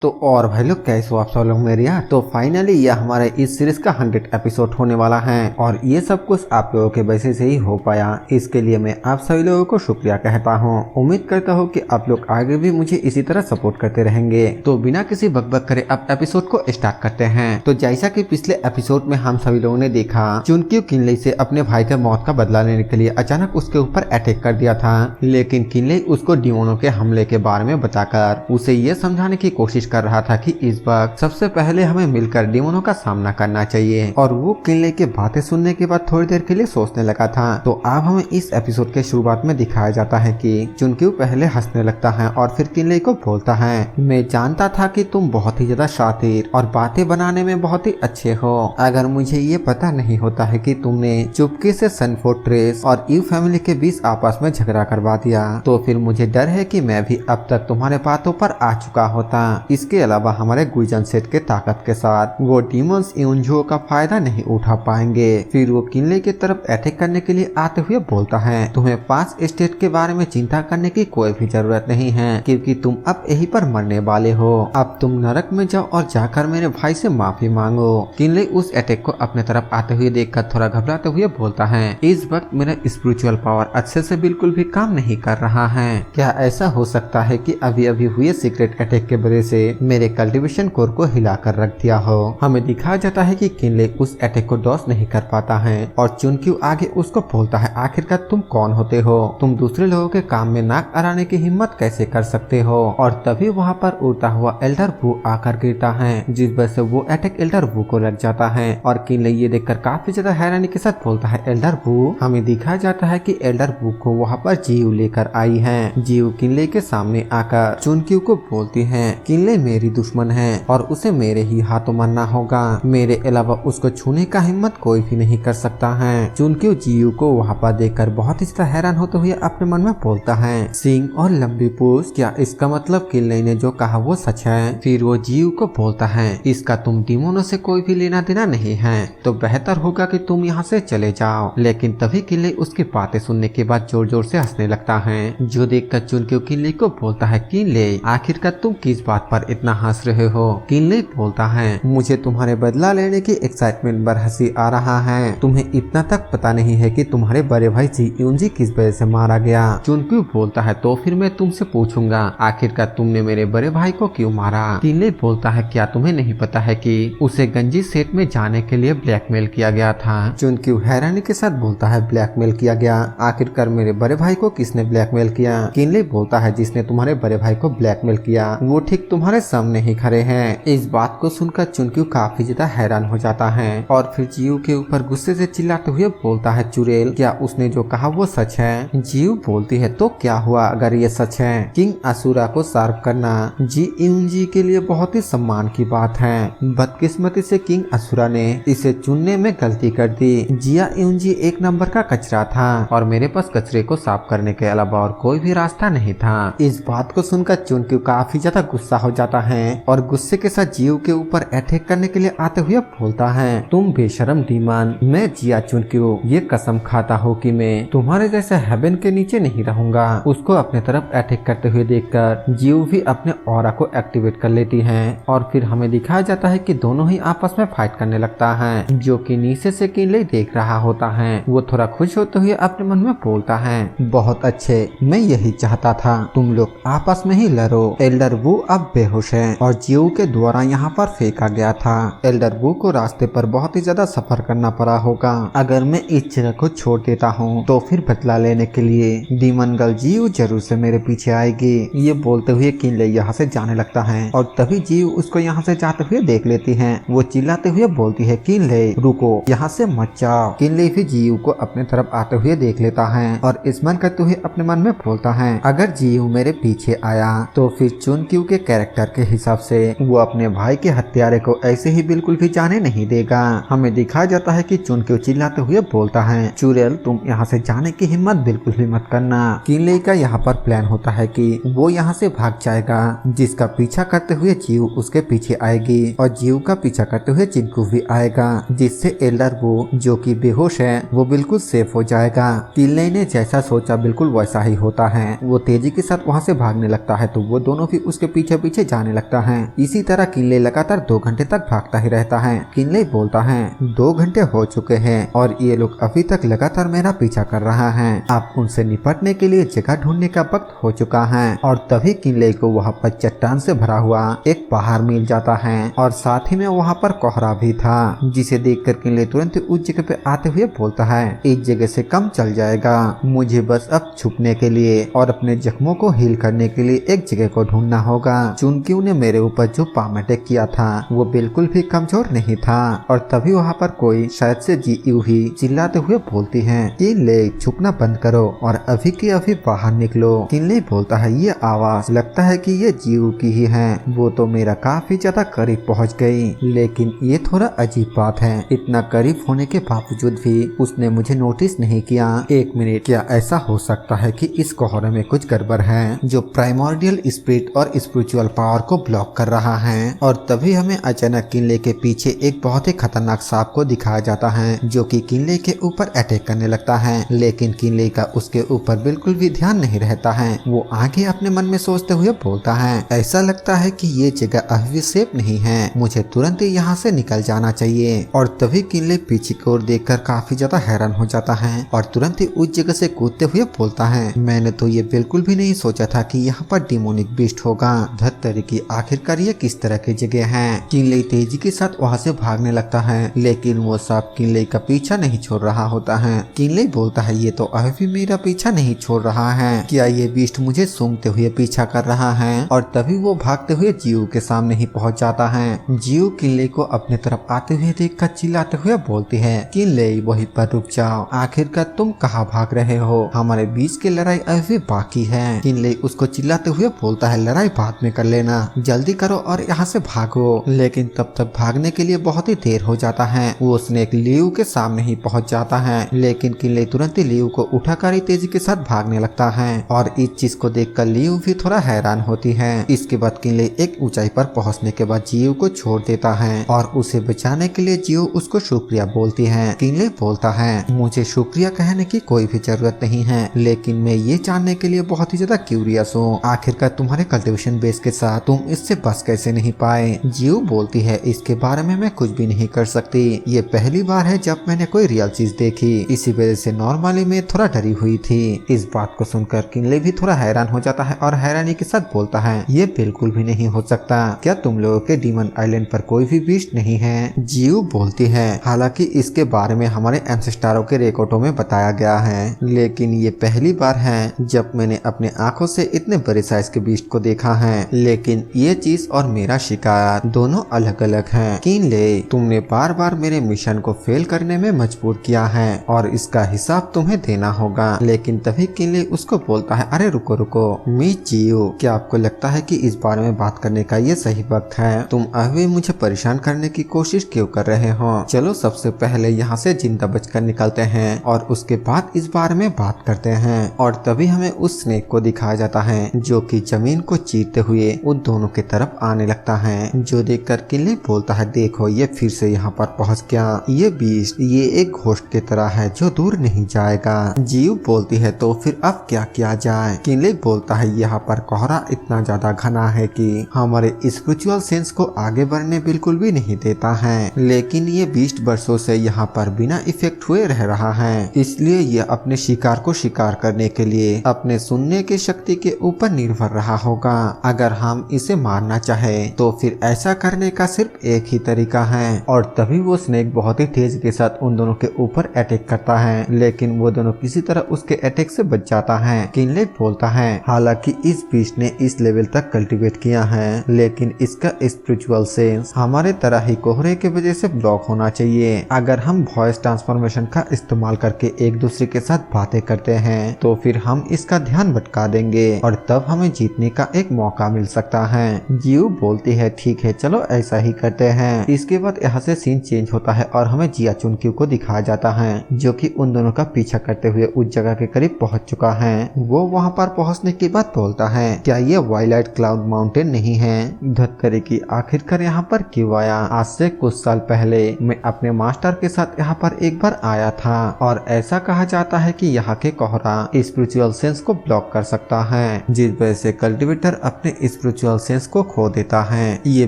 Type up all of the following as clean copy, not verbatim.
तो और भाई लोग कैसे हो आप सब लोग मेरे यहाँ। तो फाइनली यह हमारे इस सीरीज का 100 एपिसोड होने वाला है और ये सब कुछ आप लोगों के वजह से ही हो पाया। इसके लिए मैं आप सभी लोगों को शुक्रिया कहता हूँ। उम्मीद करता हूँ कि आप लोग आगे भी मुझे इसी तरह सपोर्ट करते रहेंगे। तो बिना किसी बकबक करे अब एपिसोड को स्टार्ट करते हैं। तो जैसा कि पिछले एपिसोड में हम सभी लोगों ने देखा, चुनक्यू किनले से अपने भाई के मौत का बदला लेने के लिए अचानक उसके ऊपर अटैक कर दिया था, लेकिन किनले उसको डिमोनों के हमले के बारे में बताकर उसे ये समझाने की कोशिश कर रहा था कि इस वक्त सबसे पहले हमें मिलकर डिमोनों का सामना करना चाहिए। और वो किनले की बातें सुनने के बाद थोड़ी देर के लिए सोचने लगा था। तो अब हमें इस एपिसोड के शुरुआत में दिखाया जाता है कि चुनक्यू पहले हंसने लगता है और फिर किनले को बोलता है, मैं जानता था कि तुम बहुत ही ज्यादा शातिर और बातें बनाने में बहुत ही अच्छे हो। अगर मुझे ये पता नहीं होता है कि तुमने चुपके से सन फोर्ट्रेस और यू फैमिली के बीच आपस में झगड़ा करवा दिया, तो फिर मुझे डर है कि मैं भी अब तक तुम्हारे बातों पर आ चुका होता। इसके अलावा हमारे गुइजन सेट के ताकत के साथ वो डीमंस यूनझो का फायदा नहीं उठा पाएंगे। फिर वो किनले की तरफ अटैक करने के लिए आते हुए बोलता है, तुम्हें 5 स्टेट के बारे में चिंता करने की कोई भी जरूरत नहीं है, क्योंकि तुम अब यहीं पर मरने वाले हो। अब तुम नरक में जाओ और जाकर मेरे भाई से माफी मांगो। किनले उस अटैक को अपने तरफ आते हुए देखकर थोड़ा घबराते हुए बोलता है, इस वक्त मेरा स्पिरिचुअल पावर अच्छे से बिल्कुल भी काम नहीं कर रहा है। क्या ऐसा हो सकता है कि अभी अभी हुए सीक्रेट अटैक के वजह से मेरे कल्टीवेशन कोर को हिलाकर रख दिया हो। हमें दिखाया जाता है कि किनले उस अटैक को डॉस नहीं कर पाता है और चुनक्यू आगे उसको बोलता है, आखिरकार तुम कौन होते हो? तुम दूसरे लोगों के काम में नाक अड़ाने की हिम्मत कैसे कर सकते हो? और तभी वहाँ पर उड़ता हुआ एल्डर वू आकर गिरता है, जिस वजह से वो अटैक एल्डर वू को लग जाता है। और किनले ये देखकर काफी ज्यादा हैरानी के साथ बोलता है, एल्डर वू? हमें दिखाया जाता है कि एल्डर वू को वहाँ पर जीव लेकर आई है। जीव किनले के सामने आकर चुनक्यू को बोलती है, किनले मेरी दुश्मन है और उसे मेरे ही हाथों मरना होगा। मेरे अलावा उसको छूने का हिम्मत कोई भी नहीं कर सकता है। चुनक्यू जीव को वहाँ पर देखकर बहुत ही ज्यादा हैरान होते हुए अपने मन में बोलता है, सिंह और लंबी पूंछ, क्या इसका मतलब किनले ने जो कहा वो सच है? फिर वो जीव को बोलता है, इसका तुम डिमोनों से कोई भी लेना देना नहीं है, तो बेहतर होगा कि तुम यहाँ से चले जाओ। लेकिन तभी किनले उसकी बातें सुनने के बाद जोर जोर से हंसने लगता है, जो देखकर चुनक्यू किनले को बोलता है, किनले आखिरकार तुम किस बात पर इतना हंस रहे हो? किनले बोलता है, मुझे तुम्हारे बदला लेने की एक्साइटमेंट पर हंसी आ रहा है। तुम्हें इतना तक पता नहीं है कि तुम्हारे बड़े भाई जी यूनजी किस वजह से मारा गया। चुनक्यू बोलता है, तो फिर मैं तुमसे पूछूंगा, आखिरकार तुमने मेरे बड़े भाई को क्यों मारा? किनले बोलता है, क्या तुम्हें नहीं पता है कि उसे गंजी सेट में जाने के लिए ब्लैकमेल किया गया था? चुनक्यू हैरानी के साथ बोलता है, ब्लैकमेल किया गया? आखिरकार मेरे बड़े भाई को किसने ब्लैकमेल किया? किनले बोलता है, जिसने तुम्हारे बड़े भाई को ब्लैकमेल किया वो ठीक तुम्हारे सामने ही खड़े हैं। इस बात को सुनकर चुनक्यू काफी ज्यादा हैरान हो जाता है और फिर जीव के ऊपर गुस्से से चिल्लाते हुए बोलता है, चुड़ैल, क्या उसने जो कहा वो सच है? जीव बोलती है, तो क्या हुआ अगर ये सच है? किंग असुरा को शार्प करना जी यूनजी के लिए बहुत ही सम्मान की बात है। बदकिस्मती से किंग असुरा ने इसे चुनने में गलती कर दी। जिया यूनजी एक नंबर का कचरा था और मेरे पास कचरे को साफ करने के अलावा और कोई भी रास्ता नहीं था। इस बात को सुनकर चुनक्यू काफी ज्यादा गुस्सा हो जाता है और गुस्से के साथ जीव के ऊपर अटैक करने के लिए आते हुए बोलता है, तुम बेशरम डीमन, मैं जिया चुनक्यू ये कसम खाता हूँ कि मैं तुम्हारे जैसे हेवन के नीचे नहीं रहूंगा। उसको अपने तरफ अटैक करते हुए देखकर जीव भी अपने ऑरा को एक्टिवेट कर लेती है और फिर हमें दिखाया जाता है कि दोनों ही आपस में फाइट करने लगता है, जो कि नीचे से किनले देख रहा होता है। वो थोड़ा खुश होते हुए अपने मन में बोलता है, बहुत अच्छे, मैं यही चाहता था, तुम लोग आपस में ही लड़ो। एल्डर वू अब बेहोश है और जीव के द्वारा यहाँ पर फेंका गया था। एल्डर वू को रास्ते पर बहुत ही ज्यादा सफर करना पड़ा होगा। अगर मैं इस जगह को छोड़ देता हूँ तो फिर बदला लेने के लिए डीमन गर्ल जीव जरूर से मेरे पीछे आएगी। ये बोलते हुए किनले यहाँ से जाने लगता है और तभी जीव उसको यहाँ से जाते हुए देख लेती है। वो चिल्लाते हुए बोलती है, किनले रुको, यहाँ से मत जाओ। किनले भी जीव को अपने तरफ आते हुए देख लेता है और स्मरण करते हुए अपने मन में बोलता है, अगर जीव मेरे पीछे आया तो फिर चुनक्यू के कैरेक्टर के हिसाब से वो अपने भाई के हत्यारे को ऐसे ही बिल्कुल भी जाने नहीं देगा। हमें दिखाया जाता है कि चुनक्यू चिल्लाते हुए बोलता है, चुड़ैल, तुम यहाँ से जाने की हिम्मत बिल्कुल भी मत करना। किनले का यहाँ पर प्लान होता है कि वो यहाँ से भाग जाएगा, जिसका पीछा करते हुए जीव उसके पीछे आएगी और जीव का पीछा करते हुए चिंकू भी आएगा, जिससे एल्डर वो जो कि बेहोश है वो बिल्कुल सेफ हो जाएगा। किनले ने जैसा सोचा बिल्कुल वैसा ही होता है। वो तेजी के साथ वहाँ से भागने लगता है तो वो दोनों भी उसके पीछे पीछे जाने लगता है। इसी तरह किनले लगातार 2 घंटे तक भागता ही रहता है। किनले बोलता है 2 घंटे हो चुके हैं और ये लोग अभी तक लगातार मेरा पीछा कर रहा है। अब उनसे निपटने के लिए जगह ढूंढने का वक्त हो चुका है। और तभी किनले को वहाँ पर चट्टान से भरा हुआ एक पहाड़ मिल जाता है और साथ ही में वहाँ पर कोहरा भी था, जिसे देखकर किनले तुरंत उस जगह पे आते हुए बोलता है इस जगह से कम चल जाएगा, मुझे बस अब छुपने के लिए और अपने जख्मों को हील करने के लिए एक जगह को ढूंढना होगा। चुनक्यू ने मेरे ऊपर जो पाम अटैक किया था वो बिल्कुल भी कमजोर नहीं था। और तभी वहाँ पर कोई शायद से जीयू ही चिल्लाते हुए बोलती है किनले छुपना बंद करो और अभी के अभी बाहर निकलो। किनले बोलता है ये आवाज लगता है कि ये जीयू की ही है, वो तो मेरा काफी ज्यादा करीब पहुँच गई। लेकिन ये थोड़ा अजीब बात है, इतना करीब होने के बावजूद भी उसने मुझे नोटिस नहीं किया। 1 मिनट, क्या ऐसा हो सकता है कि इस कोहरे में कुछ गड़बड़ है जो प्राइमोर्डियल स्पिरिट और स्पिरिचुअल पावर को ब्लॉक कर रहा है। और तभी हमें अचानक किनले के पीछे एक बहुत ही खतरनाक सांप को दिखाया जाता है जो कि किनले के ऊपर अटैक करने लगता है। लेकिन किनले का उसके ऊपर बिल्कुल भी ध्यान नहीं रहता है। वो आगे अपने मन में सोचते हुए बोलता है ऐसा लगता है कि ये जगह अभी भी सेफ नहीं है, मुझे तुरंत ही यहाँ से निकल जाना चाहिए। और तभी किनले पीछे की ओर देखकर काफी ज्यादा हैरान हो जाता है और तुरंत ही उस जगह से कूदते हुए बोलता है मैंने तो ये बिल्कुल भी नहीं सोचा था कि यहाँ पर डिमोनिक बीस्ट होगा। धत्तरी की आखिरकार ये किस तरह की जगह है। किनले तेजी के साथ वहाँ से भागने लगता है, लेकिन वो सांप किनले का पीछा नहीं छोड़ रहा होता है। किनले बोलता है ये तो अभी भी मेरा पीछा नहीं छोड़ रहा है, क्या ये बीस्ट मुझे सूंघते हुए पीछा कर रहा है। और तभी वो भागते हुए जीयू के सामने ही पहुँच जाता है। जीयू किनले को अपने तरफ आते हुए देखकर चिल्लाते हुए बोलती है किनले वहीं पर रुक जाओ, आखिरकार तुम कहाँ भाग रहे हो, हमारे बीच की लड़ाई अभी बाकी है। किनले उसको चिल्लाते हुए बोलता है लड़ाई बाद में कर लेना, जल्दी करो और यहाँ से भागो। लेकिन तब तक भागने के लिए बहुत ही देर हो जाता है। वो स्नेक लियू के सामने ही पहुँच जाता है, लेकिन किनले तुरंत ही लियू को उठाकर ही तेजी के साथ भागने लगता है। और इस चीज को देखकर लियू भी थोड़ा हैरान होती है। इसके बाद किनले एक ऊंचाई पर पहुँचने के बाद जीयू को छोड़ देता है और उसे बचाने के लिए जीयू उसको शुक्रिया बोलती है। किनले बोलता है मुझे शुक्रिया कहने की कोई भी जरूरत नहीं है, लेकिन मैं ये जानने के लिए बहुत ही ज्यादा क्यूरियस हूँ, आखिरकार तुम्हारे कल्टीवेशन बेस के साथ तुम इससे बच कैसे नहीं पाए। जीयू बोलती है इसके बारे में मैं कुछ भी नहीं कर सकती, ये पहली बार है जब मैंने कोई रियल चीज देखी, इसी वजह से नॉर्मली मैं थोड़ा डरी हुई थी। इस बात को सुनकर किनले भी थोड़ा हैरान हो जाता है और हैरानी के साथ बोलता है ये बिल्कुल भी नहीं हो सकता, क्या तुम लोगों के डीमन आइलैंड पर कोई भी बीस्ट नहीं है। जीयू बोलती है हालांकि इसके बारे में हमारे एंसेस्टरों के रिकॉर्डों में बताया गया है, लेकिन ये पहली बार है जब मैंने अपने आंखों से इतने बड़े साइज के बीस्ट को देखा है। लेकिन ये चीज और मेरा शिकार दोनों अलग अलग हैं। किनले तुमने बार बार मेरे मिशन को फेल करने में मजबूर किया है और इसका हिसाब तुम्हें देना होगा। लेकिन तभी किनले उसको बोलता है अरे रुको रुको मिस जीयू, क्या आपको लगता है कि इस बारे में बात करने का ये सही वक्त है? तुम अभी मुझे परेशान करने की कोशिश क्यों कर रहे हो? चलो सबसे पहले यहाँ से जिंदा बचकर निकलते हैं और उसके बाद इस बारे में बात करते हैं। और तभी हमें उस स्नेक को दिखाया जाता है जो कि जमीन को चीरते हुए उन दोनों की तरफ आने लगता है, जो देखकर किनले बोलता है देखो ये फिर से यहाँ पर पहुँच गया, ये बीस्ट ये एक घोस्ट की तरह है जो दूर नहीं जाएगा। जीयू बोलती है तो फिर अब क्या किया जाए? किनले बोलता है यहाँ पर कोहरा इतना ज्यादा घना है कि हमारे स्पिरिचुअल सेंस को आगे बढ़ने बिल्कुल भी नहीं देता है, लेकिन ये बीस्ट वर्षों से यहाँ पर बिना इफेक्ट हुए रह रहा है, इसलिए ये अपने शिकार को शिकार करने के लिए अपने सुनने की शक्ति के ऊपर निर्भर रहा होगा। अगर हम इसे मारना चाहे तो फिर ऐसा करने का सिर्फ एक ही तरीका है। और तभी वो स्नेक बहुत ही तेज के साथ उन दोनों के ऊपर अटैक करता है, लेकिन वो दोनों किसी तरह उसके अटैक से बच जाता है। किनले बोलता है हालांकि इस बीस्ट ने इस लेवल तक कल्टीवेट किया है, लेकिन इसका स्पिरिचुअल सेंस हमारे तरह ही कोहरे की वजह से ब्लॉक होना चाहिए। अगर हम वॉइस ट्रांसफॉर्मेशन का इस्तेमाल करके एक दूसरे के साथ बातें करते हैं तो फिर हम इसका ध्यान भटका देंगे और तब हमें जीतने का एक मौका मिल सकता है। जीयू बोलती है ठीक है चलो ऐसा ही करते हैं। इसके बाद यहाँ से सीन चेंज होता है और हमें जिया चुनक्यू को दिखाया जाता है जो कि उन दोनों का पीछा करते हुए उस जगह के करीब पहुँच चुका है। वो वहाँ पर पहुँचने के बाद बोलता है क्या ये वाइलाइट क्लाउड माउंटेन नहीं है? धत्तरी की आखिरकार यहाँ पर क्यों आया? आज से कुछ साल पहले मैं अपने मास्टर के साथ यहाँ पर एक बार आया था और ऐसा कहा जाता है कि यहाँ के कोहरा स्पिरिचुअल सेंस को ब्लॉक कर सकता है, जिस वजह से कल्टीवेटर अपने स्पिरिचुअल स्पिरिचुअल सेंस को खो देता है। ये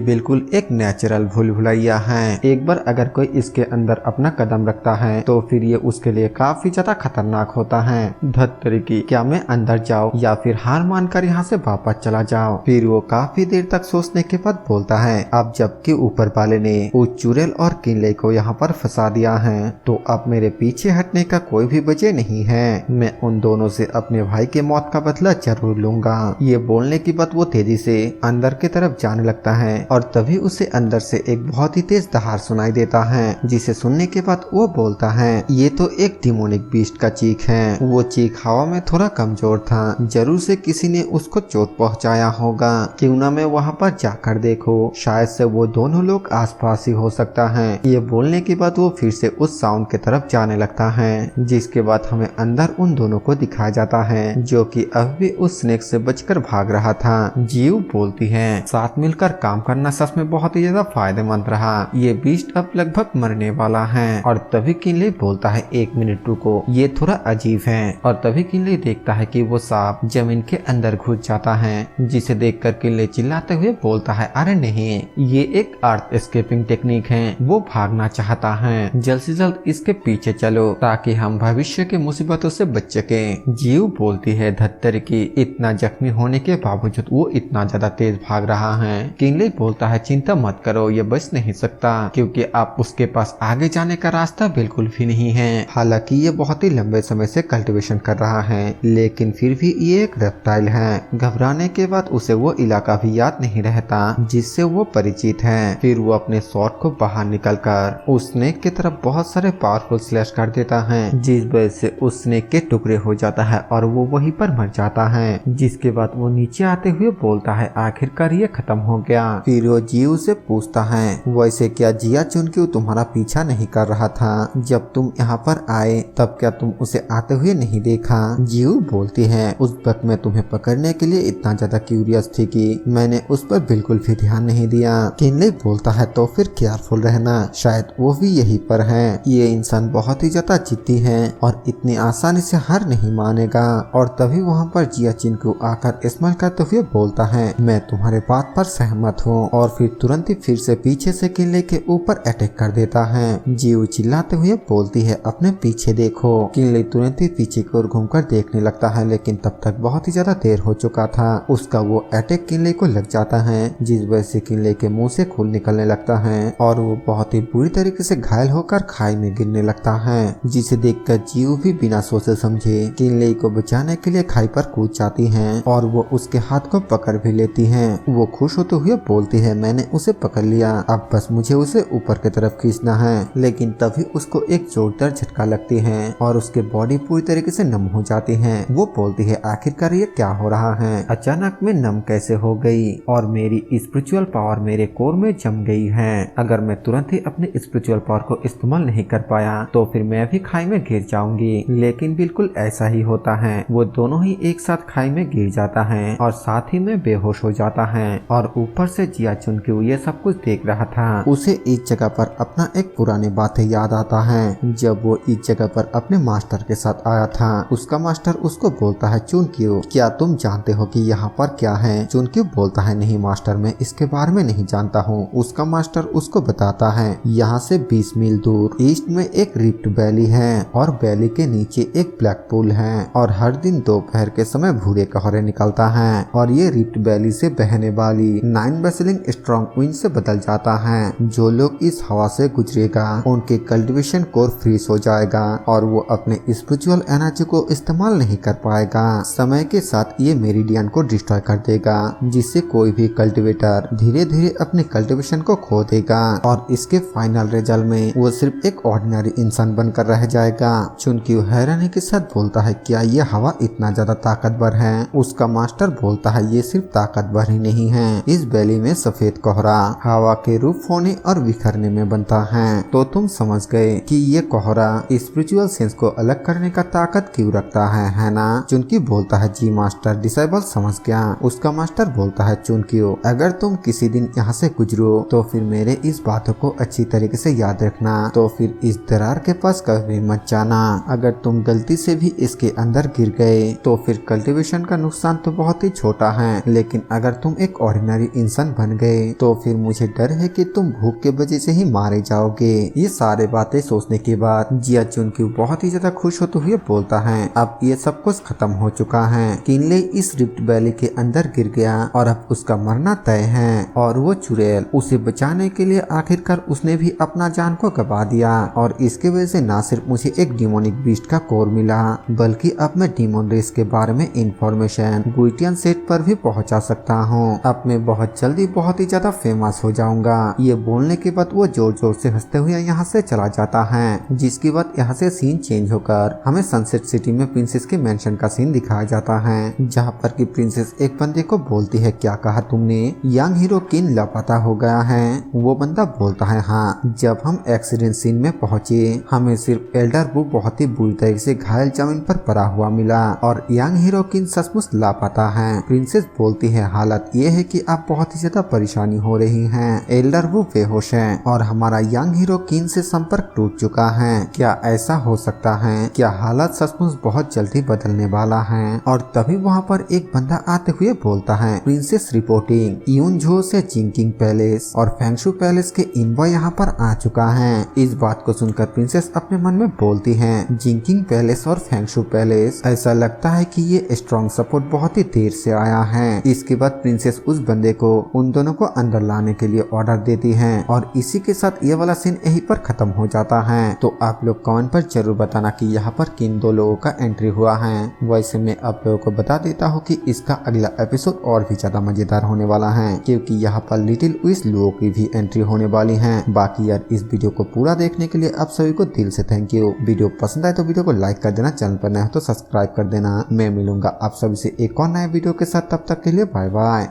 बिल्कुल एक नेचुरल भूल भुलैया है। एक बार अगर कोई इसके अंदर अपना कदम रखता है तो फिर ये उसके लिए काफी ज्यादा खतरनाक होता है। धत्तरी की, क्या मैं अंदर जाऊं या फिर हार मानकर यहाँ से वापस चला जाऊं? फिर वो काफी देर तक सोचने के बाद बोलता है, अब जबकि ऊपर वाले ने उस चुड़ैल और किले को यहाँ पर फंसा दिया है तो अब मेरे पीछे हटने का कोई भी वजह नहीं है। मैं उन दोनों से अपने भाई के मौत का बदला जरूर लूंगा। ये बोलने के बाद वो तेजी से अंदर की तरफ जाने लगता है और तभी उसे अंदर से एक बहुत ही तेज दहाड़ सुनाई देता है, जिसे सुनने के बाद वो बोलता है, ये तो एक डिमोनिक बीस्ट का चीख है। वो चीख हवा में थोड़ा कमजोर था, जरूर से किसी ने उसको चोट पहुंचाया होगा। क्यों ना मैं वहाँ पर जाकर देखो, शायद से वो दोनों लोग आसपास ही हो सकता है। ये बोलने के बाद वो फिर से उस साउंड की तरफ जाने लगता है, जिसके बाद हमें अंदर उन दोनों को दिखाया जाता है जो कि अब भी उस स्नेक से बचकर भाग रहा था। जीव बोलती है, साथ मिलकर काम करना सच में बहुत ही ज्यादा फायदेमंद रहा। ये बीस्ट अब लगभग मरने वाला है। और तभी किनले बोलता है, एक मिनट रुको, ये थोड़ा अजीब है। और तभी किनले देखता है कि वो सांप जमीन के अंदर घुस जाता है, जिसे देखकर किनले चिल्लाते हुए बोलता है, अरे नहीं, ये एक अर्थ एस्केपिंग टेक्निक है। वो भागना चाहता है, जल्द से जल्द इसके पीछे चलो ताकि हम भविष्य के मुसीबतों से बच सके। जीव बोलती है, धत्तर की, इतना जख्मी होने के बावजूद वो इतना ज्यादा तेज भाग रहा है। किनले बोलता है, चिंता मत करो, ये बच नहीं सकता क्योंकि आप उसके पास आगे जाने का रास्ता बिल्कुल भी नहीं है। हालांकि ये बहुत ही लंबे समय से कल्टीवेशन कर रहा है, लेकिन फिर भी ये एक रेप्टाइल है। घबराने के बाद उसे वो इलाका भी याद नहीं रहता जिससे वो परिचित है। फिर वो अपने शॉट को बाहर निकलकर उस स्नेक की तरफ बहुत सारे पावरफुल स्लैश कर देता है, जिस वजह से उस स्नेक के टुकड़े हो जाता है और वो वहीं पर मर जाता है। जिसके बाद वो नीचे आते हुए बोलता है, आखिरकार ये खत्म हो गया। फिर वो जीव से पूछता है, वैसे क्या जिया चुनक्यू तुम्हारा पीछा नहीं कर रहा था? जब तुम यहाँ पर आए तब क्या तुम उसे आते हुए नहीं देखा? जीव बोलती है, उस वक्त मैं तुम्हें पकड़ने के लिए इतना ज्यादा क्यूरियस थी कि मैंने उस पर बिल्कुल भी ध्यान नहीं दिया। किनले बोलता है, तो फिर केयरफुल रहना, शायद वो भी यहीं पर है। ये इंसान बहुत ही ज्यादा जिद्दी है और इतनी आसानी से हार नहीं मानेगा। और तभी वहाँ पर जिया चिनक्यू आकर स्माइल करते हुए बोलता है, मैं तुम्हारे बात पर सहमत हूँ। और फिर तुरंत ही फिर से पीछे से किनले के ऊपर अटैक कर देता है। जीव चिल्लाते हुए बोलती है, अपने पीछे देखो। किनले तुरंत ही पीछे की ओर घूमकर देखने लगता है, लेकिन तब तक बहुत ही ज्यादा देर हो चुका था। उसका वो अटैक किनले को लग जाता है, जिस वजह से किनले के मुंह से खून निकलने लगता है और वो बहुत ही बुरी तरीके से घायल होकर खाई में गिरने लगता है। जिसे देखकर जीव भी बिना सोचे समझे किनले को बचाने के लिए खाई पर कूद जाती है और वो उसके हाथ को पकड़ भी लेती है। वो खुश होते हुए बोलती है, मैंने उसे पकड़ लिया, अब बस मुझे उसे ऊपर की तरफ खींचना है। लेकिन तभी उसको एक जोरदार झटका लगती है और उसके बॉडी पूरी तरीके से नम हो जाती है। वो बोलती है, आखिरकार ये क्या हो रहा है? अचानक मैं नम कैसे हो गई और मेरी स्पिरिचुअल पावर मेरे कोर में जम गई है। अगर मैं तुरंत ही अपने स्पिरिचुअल पावर को इस्तेमाल नहीं कर पाया तो फिर मैं भी खाई में गिर जाऊंगी। लेकिन बिल्कुल ऐसा ही होता है, वो दोनों ही एक साथ खाई में गिर जाता है और साथ ही में बेहोश हो जाता है। और ऊपर से जिया चुनक्यू ये सब कुछ देख रहा था। उसे इस जगह पर अपना एक पुरानी बातें याद आता है, जब वो इस जगह पर अपने मास्टर के साथ आया था। उसका मास्टर उसको बोलता है, चुनक्यू, क्या तुम जानते हो कि यहाँ पर क्या है? चुनक्यू बोलता है, नहीं मास्टर, मैं इसके बारे में नहीं जानता हूँ। उसका मास्टर उसको बताता है, यहाँ से 20 मील दूर ईस्ट में एक रिफ्ट वैली है और वैली के नीचे एक ब्लैक पूल है और हर दिन दोपहर के समय भूरे कोहरे निकलता है और ये रिफ्ट वैली से बहने वाली 9 बसलिंग स्ट्रॉन्ग विंड से बदल जाता है। जो लोग इस हवा से गुजरेगा उनके कल्टीवेशन कोर फ्रीज हो जाएगा और वो अपने स्पिरिचुअल एनर्जी को इस्तेमाल नहीं कर पाएगा। समय के साथ ये मेरिडियन को डिस्ट्रॉय कर देगा, जिससे कोई भी कल्टीवेटर धीरे धीरे अपने कल्टीवेशन को खो देगा और इसके फाइनल रिजल्ट में वो सिर्फ एक ऑर्डिनरी इंसान बनकर रह जाएगा। चुनक्यू हैरानी के साथ बोलता है, क्या ये हवा इतना ज्यादा ताकतवर है? उसका मास्टर बोलता है, ये सिर्फ ताकतवर ही नहीं है, इस वैली में सफेद कोहरा हवा के रूप होने और बिखरने में बनता है। तो तुम समझ गए कि ये कोहरा स्पिरिचुअल सेंस को अलग करने का ताकत क्यों रखता है ना? चुनक्यू बोलता है, जी मास्टर, डिसेबल समझ गया। उसका मास्टर बोलता है, चुनक्यू, अगर तुम किसी दिन यहाँ से गुजरो तो फिर मेरे इस बातों को अच्छी तरीके से याद रखना, तो फिर इस दरार के पास कभी मत जाना। अगर तुम गलती से भी इसके अंदर गिर गए तो फिर कल्टीवेशन का नुकसान तो बहुत ही छोटा है, लेकिन लेकिन अगर तुम एक ऑर्डिनरी इंसान बन गए तो फिर मुझे डर है कि तुम भूख के वजह से ही मारे जाओगे। ये सारे बातें सोचने के बाद जिया चुनक्यू बहुत ही ज्यादा खुश होते हुए बोलता है अब ये सब कुछ खत्म हो चुका है। किनले इस रिफ्ट वैली के अंदर गिर गया और अब उसका मरना तय है और वो चुड़ैल उसे बचाने के लिए आखिरकार उसने भी अपना जान को गवा दिया और इसके वजह से न सिर्फ मुझे एक डिमोनिक बीस्ट का कोर मिला बल्कि अब मैं डीमन रेस के बारे में इंफॉर्मेशन गुइटियन सेट पर भी पहुंचा सकता हूँ। अब मैं बहुत जल्दी बहुत ही ज्यादा फेमस हो जाऊंगा। ये बोलने के बाद वो जोर जोर से हंसते हुए यहाँ से चला जाता है, जिसके बाद यहाँ से सीन चेंज होकर हमें सनसेट सिटी में प्रिंसेस के मेंशन का सीन दिखाया जाता है, जहाँ पर कि प्रिंसेस एक बंदे को बोलती है क्या कहा तुमने, यंग हीरो किन लापता हो गया है। वो बंदा बोलता है हाँ, जब हम एक्सीडेंट सीन में पहुंचे हमें सिर्फ एल्डर वो बहुत ही बुरी तरह से घायल जमीन पर पड़ा हुआ मिला और यंग हीरो किन सचमुच लापता है। प्रिंसेस बोलती है हालत ये है कि आप बहुत ही ज्यादा परेशानी हो रही है, एल्डर वो बेहोश है और हमारा यंग हीरो किन से संपर्क टूट चुका है। क्या ऐसा हो सकता है, क्या हालत सचमुच बहुत जल्दी बदलने वाला है। और तभी वहाँ पर एक बंदा आते हुए बोलता है प्रिंसेस रिपोर्टिंग, यूनझो से जिंकिंग पैलेस और फेंगशु पैलेस के इनवॉय यहाँ पर आ चुका है। इस बात को सुनकर प्रिंसेस अपने मन में बोलती है जिंकिंग पैलेस और फेंगशु पैलेस, ऐसा लगता है कि ये स्ट्रॉन्ग सपोर्ट बहुत ही देर से आया है। इसके बाद प्रिंसेस उस बंदे को उन दोनों को अंदर लाने के लिए ऑर्डर देती है और इसी के साथ ये वाला सीन यहीं पर खत्म हो जाता है। तो आप लोग कमेंट पर जरूर बताना कि यहाँ पर किन दो लोगों का एंट्री हुआ है। वैसे मैं आप लोगों को बता देता हूँ कि इसका अगला एपिसोड और भी ज्यादा मजेदार होने वाला है, क्योंकि यहाँ पर लिटिल विश लोगों की भी एंट्री होने वाली है। बाकी यार इस वीडियो को पूरा देखने के लिए आप सभी को दिल से थैंक यू। वीडियो पसंद आए तो वीडियो को लाइक कर देना, चैनल पर नया हो तो सब्सक्राइब कर देना। मैं मिलूंगा आप सभी से एक और नए वीडियो के साथ, तब तक के लिए बाय बाय।